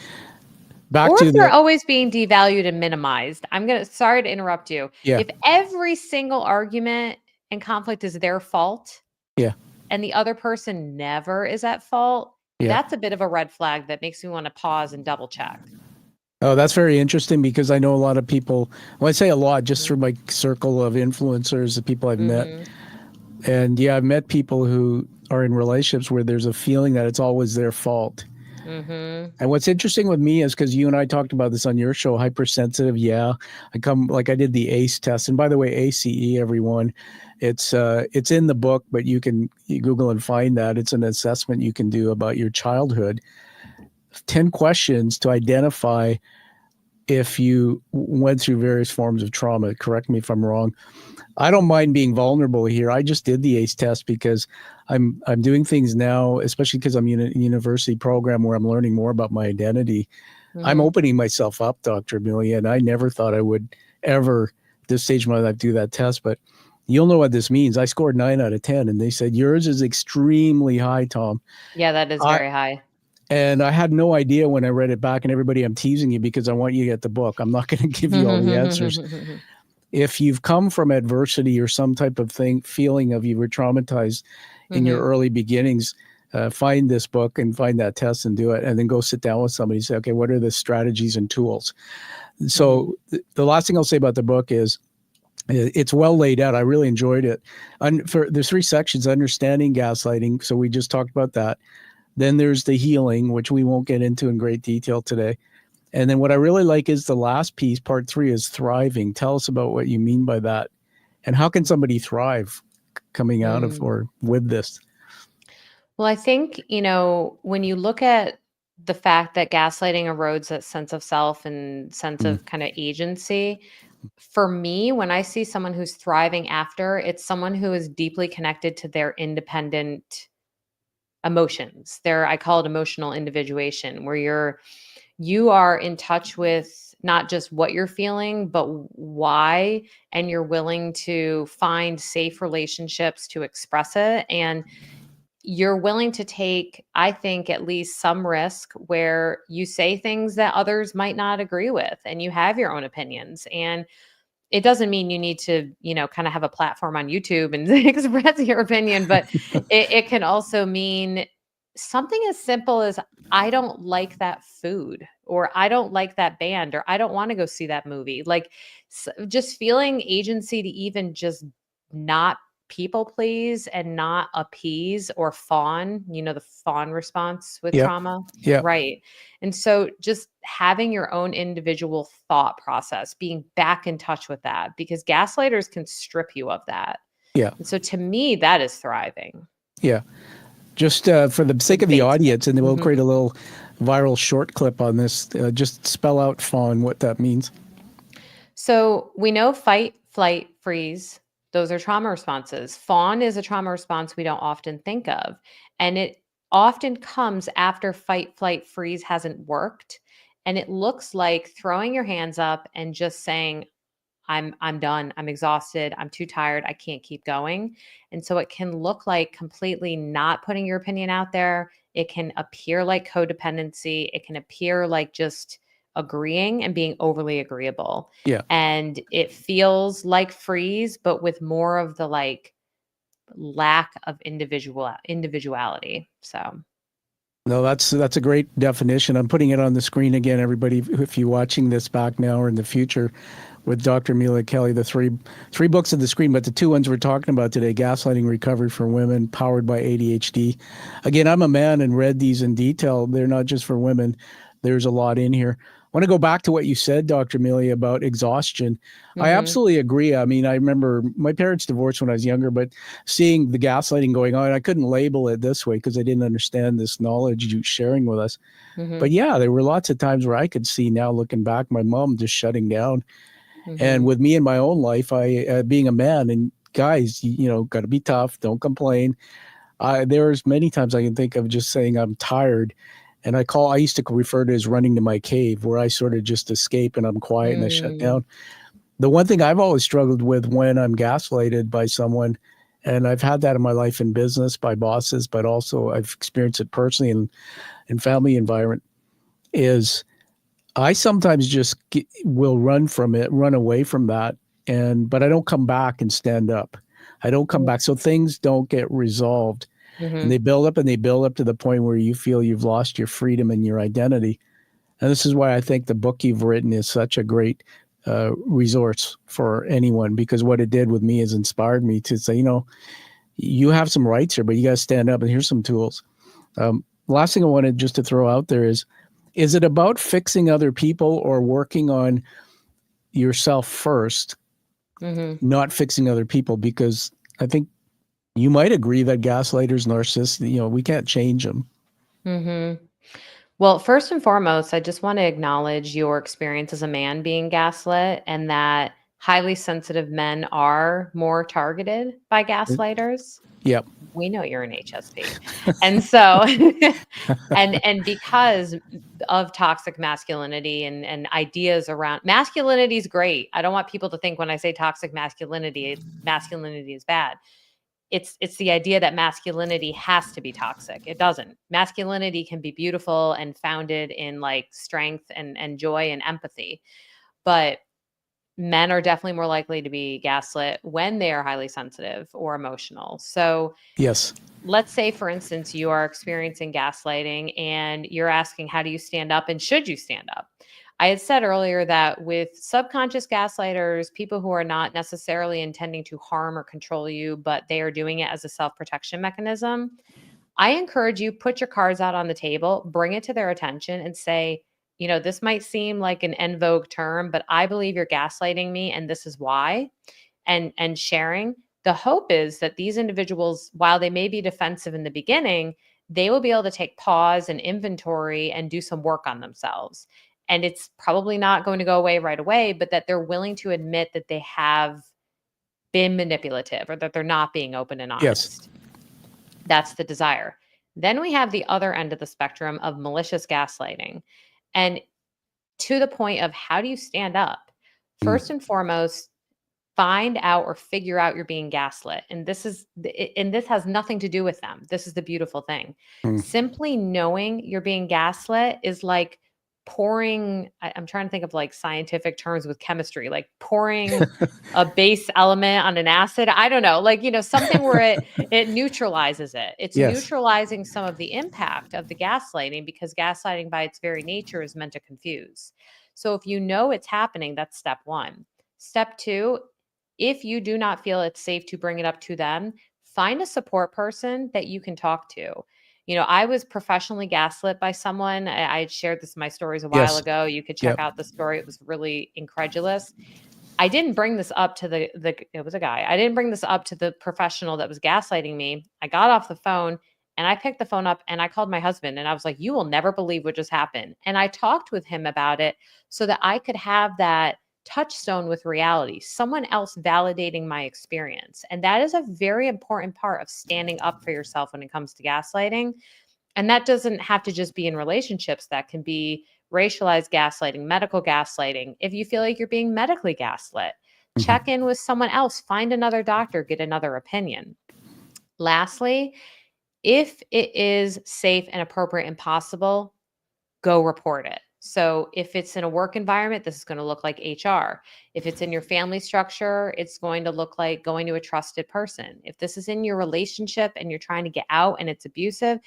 Back Or if to they're the, always being devalued and minimized. Sorry to interrupt you. yeah, If every single argument and conflict is their fault yeah, and the other person never is at fault, yeah, that's a bit of a red flag that makes me want to pause and double check. Oh, that's very interesting because I know a lot of people, well, I say a lot just through my circle of influencers, the people I've met. And yeah, I've met people who are in relationships where there's a feeling that it's always their fault. And what's interesting with me is because you and I talked about this on your show, hypersensitive. Yeah, I did the ACE test, and by the way, ACE, everyone, it's in the book, but you Google and find that it's an assessment you can do about your childhood. 10 questions to identify if you went through various forms of trauma. Correct me if I'm wrong. I don't mind being vulnerable here. I just did the ACE test because I'm doing things now, especially because I'm in a university program where I'm learning more about my identity. I'm opening myself up, Dr. Amelia, and I never thought I would ever, at this stage of my life, do that test. But you'll know what this means. I scored 9 out of 10, and they said, yours is extremely high, Tom. Yeah, that is very high. And I had no idea when I read it back, and everybody, I'm teasing you because I want you to get the book. I'm not going to give you all the answers. If you've come from adversity or some type of feeling of you were traumatized in your early beginnings, find this book and find that test and do it, and then go sit down with somebody and say, okay, what are the strategies and tools? So the last thing I'll say about the book is it's well laid out. I really enjoyed it. There's 3 sections: understanding gaslighting. So we just talked about that. Then there's the healing, which we won't get into in great detail today. And then what I really like is the last piece, part 3, is thriving. Tell us about what you mean by that. And how can somebody thrive coming out of or with this? Well, I think, when you look at the fact that gaslighting erodes that sense of self and sense of kind of agency, for me, when I see someone who's thriving after, it's someone who is deeply connected to their independent emotions. I call it emotional individuation, where you are in touch with not just what you're feeling, but why, and you're willing to find safe relationships to express it. And you're willing to take, I think, at least some risk where you say things that others might not agree with, and you have your own opinions. And it doesn't mean you need to, kind of have a platform on YouTube and express your opinion, but it can also mean something as simple as, I don't like that food, or I don't like that band, or I don't want to go see that movie. Like just feeling agency to even just not people please and not appease or fawn, the fawn response with trauma. Yeah. Right. And so just having your own individual thought process, being back in touch with that, because gaslighters can strip you of that. Yeah. And so to me, that is thriving. Yeah. Just for the sake of the audience, and then we'll create a little viral short clip on this, just spell out fawn, what that means. So we know fight, flight, freeze. Those are trauma responses. Fawn is a trauma response we don't often think of. And it often comes after fight, flight, freeze hasn't worked. And it looks like throwing your hands up and just saying, I'm done. I'm exhausted. I'm too tired. I can't keep going. And so it can look like completely not putting your opinion out there. It can appear like codependency. It can appear like just agreeing and being overly agreeable. Yeah. And it feels like freeze, but with more of the lack of individuality. So no, that's a great definition. I'm putting it on the screen again, everybody, if you're watching this back now or in the future, with Dr. Amelia Kelley, the three books on the screen, but the 2 ones we're talking about today: Gaslighting Recovery for Women, Powered by ADHD. Again, I'm a man and read these in detail. They're not just for women. There's a lot in here. I want to go back to what you said, Dr. Amelia, about exhaustion. I absolutely agree. I mean, I remember my parents divorced when I was younger, but seeing the gaslighting going on, I couldn't label it this way because I didn't understand this knowledge you sharing with us. But yeah, there were lots of times where I could see now, looking back, my mom just shutting down. And with me in my own life, I being a man, and guys, got to be tough. Don't complain. There's many times I can think of just saying I'm tired. And I used to refer to it as running to my cave, where I sort of just escape and I'm quiet and I shut down. The one thing I've always struggled with when I'm gaslighted by someone, and I've had that in my life in business by bosses, but also I've experienced it personally in family environment, is I sometimes just will run away from that. But I don't come back and stand up. I don't come back. So things don't get resolved. And they build up to the point where you feel you've lost your freedom and your identity. And this is why I think the book you've written is such a great resource for anyone, because what it did with me is inspired me to say, you have some rights here, but you got to stand up, and here's some tools. Last thing I wanted just to throw out there is it about fixing other people or working on yourself first, not fixing other people? Because I think you might agree that gaslighters, narcissists, we can't change them. Well, first and foremost, I just want to acknowledge your experience as a man being gaslit, and that highly sensitive men are more targeted by gaslighters. Yep. We know you're an HSP. And so, and because of toxic masculinity and ideas around masculinity is great. I don't want people to think when I say toxic masculinity is bad. It's the idea that masculinity has to be toxic. It doesn't. Masculinity can be beautiful and founded in like strength and joy and empathy. But men are definitely more likely to be gaslit when they are highly sensitive or emotional. So yes, let's say, for instance, you are experiencing gaslighting and you're asking, how do you stand up and should you stand up? I had said earlier that with subconscious gaslighters, people who are not necessarily intending to harm or control you, but they are doing it as a self-protection mechanism, I encourage you, put your cards out on the table, bring it to their attention and say, this might seem like an en vogue term, but I believe you're gaslighting me and this is why. And sharing. The hope is that these individuals, while they may be defensive in the beginning, they will be able to take pause and inventory and do some work on themselves. And it's probably not going to go away right away, but that they're willing to admit that they have been manipulative or that they're not being open and honest. Yes. That's the desire. Then we have the other end of the spectrum of malicious gaslighting. And to the point of how do you stand up? First and foremost, find out or figure out you're being gaslit. And this has nothing to do with them. This is the beautiful thing. Simply knowing you're being gaslit is like pouring, I'm trying to think of like scientific terms with chemistry, like pouring a base element on an acid. I don't know, like, something where it neutralizes it. It's neutralizing some of the impact of the gaslighting, because gaslighting by its very nature is meant to confuse. So if you know it's happening, that's step one. Step two, if you do not feel it's safe to bring it up to them, find a support person that you can talk to. I was professionally gaslit by someone. I shared my stories a while ago. You could check out the story. It was really incredulous. I didn't bring this up to it was a guy. I didn't bring this up to the professional that was gaslighting me. I got off the phone and I picked the phone up and I called my husband and I was like, you will never believe what just happened. And I talked with him about it so that I could have that touchstone with reality, someone else validating my experience. And that is a very important part of standing up for yourself when it comes to gaslighting. And that doesn't have to just be in relationships. That can be racialized gaslighting, medical gaslighting. If you feel like you're being medically gaslit, check in with someone else, find another doctor, get another opinion. Lastly, if it is safe and appropriate and possible, go report it. So if it's in a work environment, this is going to look like HR. If it's in your family structure, it's going to look like going to a trusted person. If this is in your relationship and you're trying to get out and it's abusive,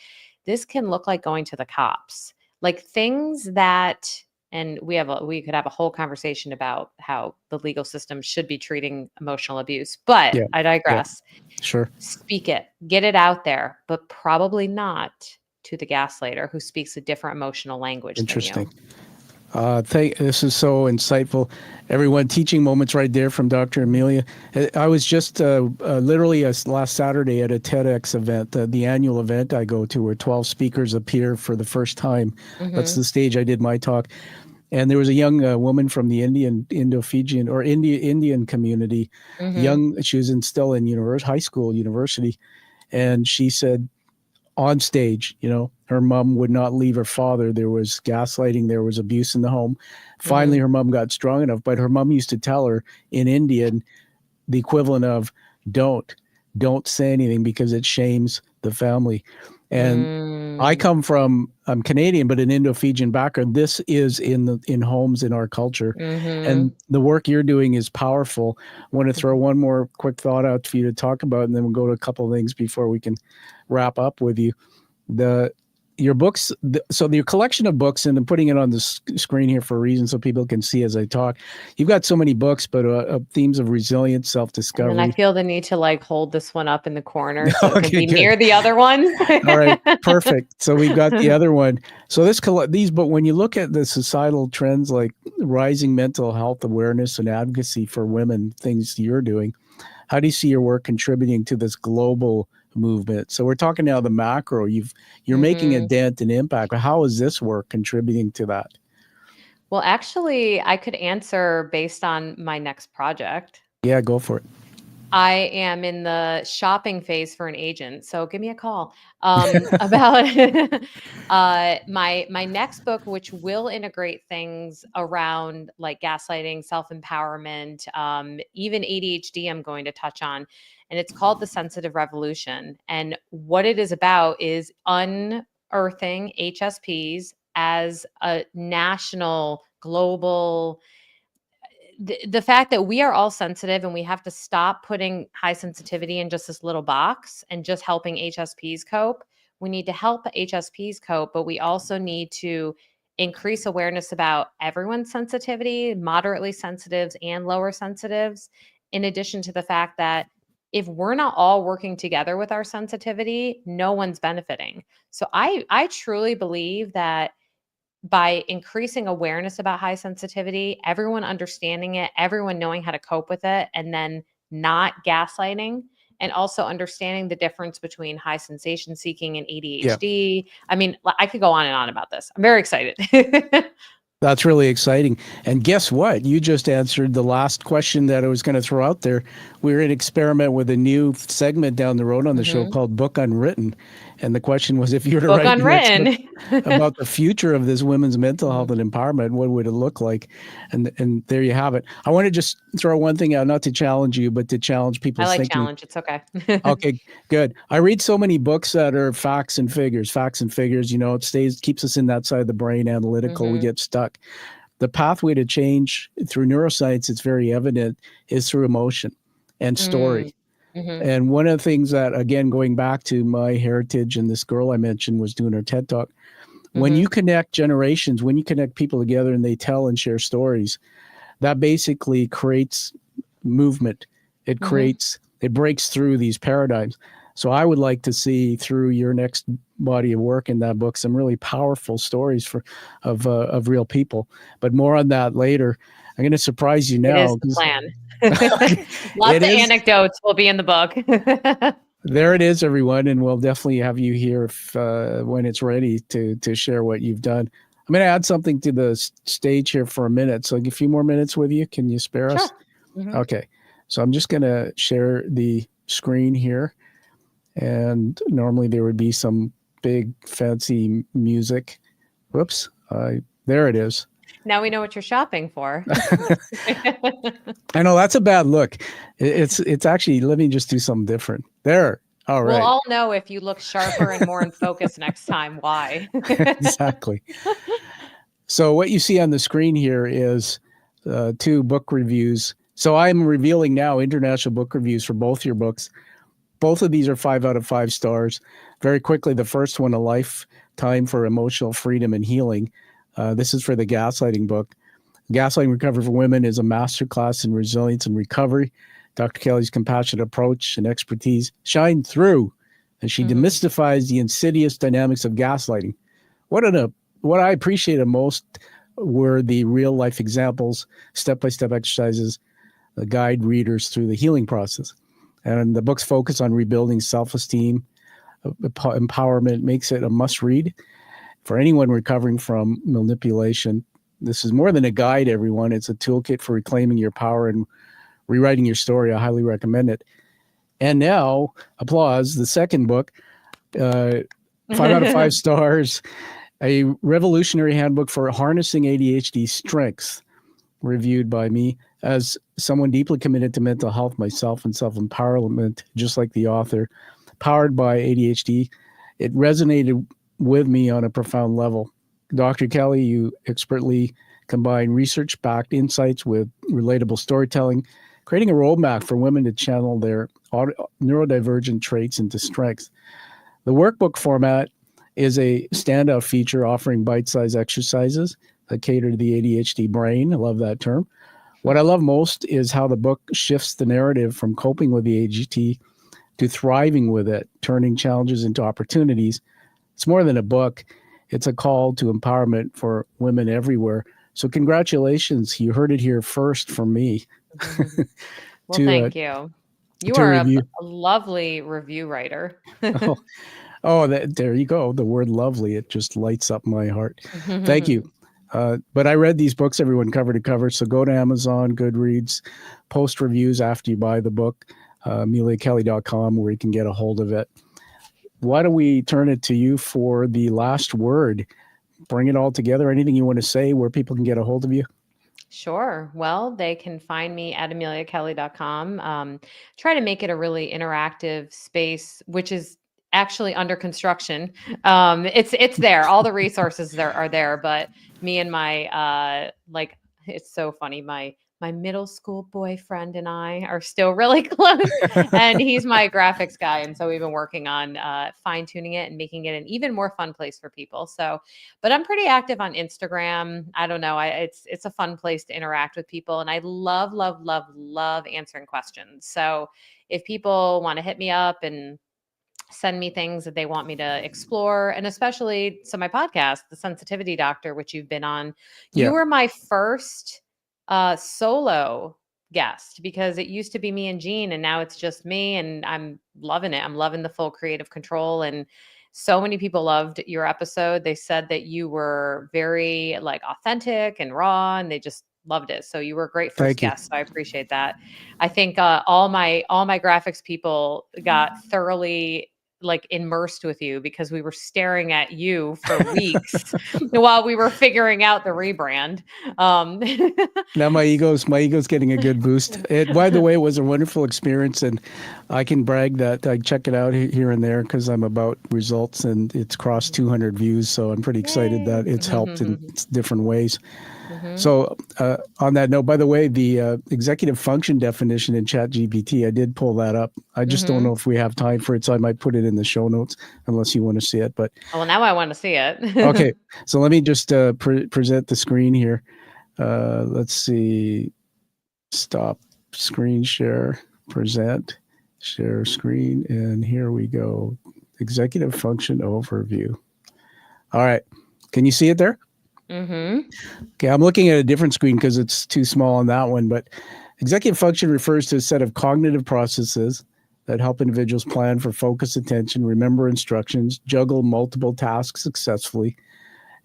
this can look like going to the cops. Like things that, and we could have a whole conversation about how the legal system should be treating emotional abuse, but I digress. Sure. Speak it, get it out there, but probably not to the gaslighter who speaks a different emotional language. Interesting. This is so insightful. Everyone, teaching moments right there from Dr. Amelia. I was just literally last Saturday at a TEDx event, the annual event I go to where 12 speakers appear for the first time. That's the stage I did my talk. And there was a young woman from the Indo-Fijian or Indian community, young. She was still in high school, university. And she said, on stage, her mom would not leave her father. There was gaslighting. There was abuse in the home. Finally, her mom got strong enough, but her mom used to tell her in Indian the equivalent of don't say anything because it shames the family. And I'm Canadian, but an Indo-Fijian background. This is in homes in our culture. And the work you're doing is powerful. I want to throw one more quick thought out for you to talk about, and then we'll go to a couple of things before we can wrap up with you. your books, so your collection of books, and I'm putting it on the screen here for a reason so people can see as I talk. You've got so many books, but themes of resilience, self-discovery. And then I feel the need to like hold this one up in the corner so it Okay, can be good. near the other one. All right, perfect. So we've got the other one. So but when you look at the societal trends like rising mental health awareness and advocacy for women, things you're doing, how do you see your work contributing to this global movement? So we're talking now the macro. You're making a dent and impact. How is this work contributing to that? Well, actually, I could answer based on my next project. Yeah, go for it. I am in the shopping phase for an agent, so give me a call about my next book, which will integrate things around like gaslighting, self-empowerment, even ADHD. I'm going to touch on, and it's called The Sensitive Revolution. And what it is about is unearthing HSPs as a national, global. The fact that we are all sensitive and we have to stop putting high sensitivity in just this little box and just helping HSPs cope. We need to help HSPs cope, but we also need to increase awareness about everyone's sensitivity, moderately sensitives and lower sensitives, in addition to the fact that if we're not all working together with our sensitivity, no one's benefiting. So I truly believe that by increasing awareness about high sensitivity, everyone understanding it, everyone knowing how to cope with it, and then not gaslighting, and also understanding the difference between high sensation seeking and ADHD. Yeah. I mean, I could go on and on about this. I'm very excited. That's really exciting. And guess what? You just answered the last question that I was going to throw out there. We're in experiment with a new segment down the road on the show called Book Unwritten. And the question was, if you were to write book about the future of this women's mental health and empowerment, what would it look like? And there you have it. I want to just throw one thing out, not to challenge you, but to challenge people's thinking. I like challenge. It's okay. Okay, good. I read so many books that are facts and figures, it keeps us in that side of the brain, analytical. We get stuck. The pathway to change through neuroscience, it's very evident, is through emotion and story. And one of the things that, again, going back to my heritage and this girl I mentioned was doing her TED Talk, when you connect generations, when you connect people together and they tell and share stories, that basically creates movement. It breaks through these paradigms. So I would like to see through your next body of work in that book some really powerful stories of real people. But more on that later. I'm going to surprise you now. It is the plan. Lots of anecdotes will be in the book. There it is, everyone, and we'll definitely have you here when it's ready to share what you've done. I'm going to add something to the stage here for a minute. So a few more minutes with you. Can you spare us? Okay. So I'm just going to share the screen here. And normally there would be some big fancy music. Whoops. There it is. Now we know what you're shopping for. I know that's a bad look. It's actually, let me just do something different. There. All right. We'll all know if you look sharper and more in focus next time, why. Exactly. So what you see on the screen here is 2 book reviews. So I'm revealing now international book reviews for both your books. Both of these are 5 out of 5 stars. Very quickly, the first one, A Lifetime for Emotional Freedom and Healing. This is for the Gaslighting book. Gaslighting Recovery for Women is a masterclass in resilience and recovery. Dr. Kelley's compassionate approach and expertise shine through as she demystifies the insidious dynamics of gaslighting. What I appreciated most were the real-life examples, step-by-step exercises, guide readers through the healing process. And the book's focus on rebuilding self-esteem, empowerment, makes it a must-read for anyone recovering from manipulation. This is more than a guide, everyone. It's a toolkit for reclaiming your power and rewriting your story. I highly recommend it. And now, applause, the second book, 5 out of 5 stars, A Revolutionary Handbook for Harnessing ADHD Strengths, reviewed by me as someone deeply committed to mental health myself and self-empowerment, just like the author, powered by ADHD. It resonated with me on a profound level. Dr. Kelley, you expertly combine research-backed insights with relatable storytelling, creating a roadmap for women to channel their neurodivergent traits into strengths. The workbook format is a standout feature offering bite-sized exercises that cater to the ADHD brain. I love that term. What I love most is how the book shifts the narrative from coping with the ADHD to thriving with it, turning challenges into opportunities. It's more than a book. It's a call to empowerment for women everywhere. So congratulations. You heard it here first from me. Well, thank you. You are a lovely review writer. There you go. The word lovely, it just lights up my heart. Thank you. But I read these books, everyone, cover to cover. So go to Amazon, Goodreads, post reviews after you buy the book, AmeliaKelley.com, where you can get a hold of it. Why don't we turn it to you for the last word? Bring it all together. Anything you want to say where people can get a hold of you? Sure. Well, they can find me at AmeliaKelley.com. Try to make it a really interactive space, which is actually under construction. It's there. All the resources there are there, but me and my it's so funny. My middle school boyfriend and I are still really close, and he's my graphics guy. And so we've been working on fine tuning it and making it an even more fun place for people. So, but I'm pretty active on Instagram. I don't know. It's a fun place to interact with people. And I love, love, love, love answering questions. So if people want to hit me up and send me things that they want me to explore, and especially, so my podcast, The Sensitivity Doctor, which you've been on, you were my first solo guest, because it used to be me and Jean, and now it's just me, and I'm loving it. I'm loving the full creative control. And so many people loved your episode. They said that you were very authentic and raw, and they just loved it. So you were a great first guest. So I appreciate that. I think all my graphics people got thoroughly immersed with you, because we were staring at you for weeks while we were figuring out the rebrand. Now my ego's getting a good boost. By the way, it was a wonderful experience, and I can brag that I check it out here and there because I'm about results, and it's crossed 200 views. So I'm pretty excited that it's helped in different ways. So on that note, by the way, the executive function definition in ChatGPT, I did pull that up. I just don't know if we have time for it, so I might put it in the show notes unless you want to see it. But well, now I want to see it. Okay, so let me just present the screen here. Let's see. Stop screen share, present, share screen, and here we go. Executive function overview. All right, can you see it there? Okay, I'm looking at a different screen because it's too small on that one, but executive function refers to a set of cognitive processes that help individuals plan for focused attention, remember instructions, juggle multiple tasks successfully.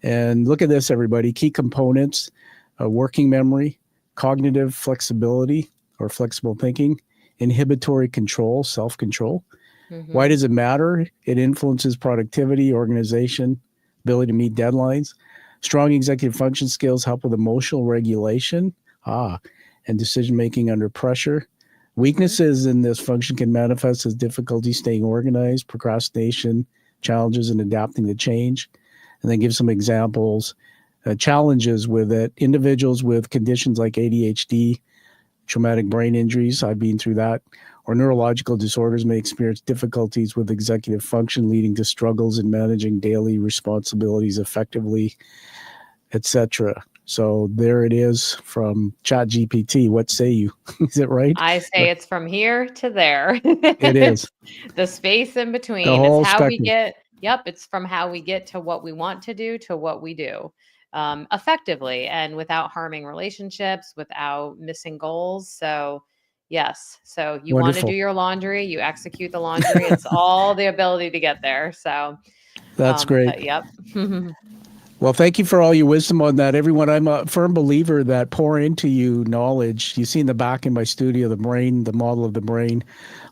And look at this, everybody. Key components: working memory, cognitive flexibility or flexible thinking, inhibitory control, self-control. Why does it matter? It influences productivity, organization, ability to meet deadlines. Strong executive function skills help with emotional regulation, and decision-making under pressure. Weaknesses in this function can manifest as difficulty staying organized, procrastination, challenges in adapting to change. And then give some examples. Challenges with it: individuals with conditions like ADHD, traumatic brain injuries, I've been through that, or neurological disorders may experience difficulties with executive function, leading to struggles in managing daily responsibilities effectively, etc. So there it is from ChatGPT. What say you? Is it right? I say it's from here to there. It is. The space in between The whole is how spectrum. we get. Yep, it's from how we get to what we want to do to what we do effectively and without harming relationships, without missing goals. So yes, so you want to do your laundry, you execute the laundry. It's all the ability to get there. So that's great. Yep. Well, thank you for all your wisdom on that, everyone. I'm a firm believer that pour into you knowledge. You see in the back in my studio, the brain, the model of the brain.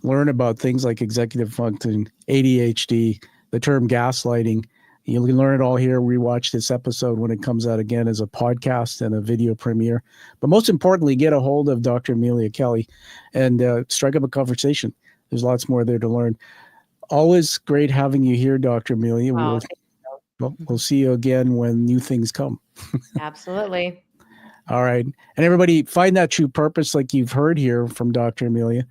Learn about things like executive function, ADHD, the term gaslighting. You can learn it all here. Rewatch this episode when it comes out again as a podcast and a video premiere. But most importantly, get a hold of Dr. Amelia Kelley and strike up a conversation. There's lots more there to learn. Always great having you here, Dr. Amelia. We'll see you again when new things come. Absolutely. All right. And everybody, find that true purpose like you've heard here from Dr. Amelia,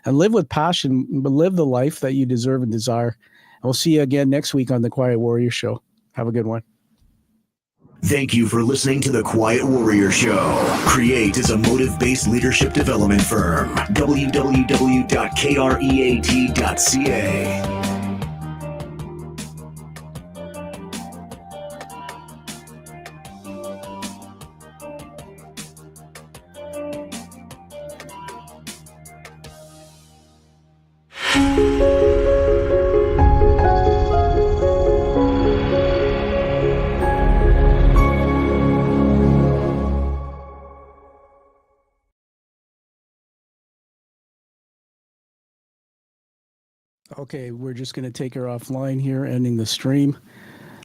and live with passion, but live the life that you deserve and desire. We'll see you again next week on the Quiet Warrior Show. Have a good one. Thank you for listening to the Quiet Warrior Show. Create is a motive-based leadership development firm. www.kreat.ca. Okay, we're just going to take her offline here, ending the stream.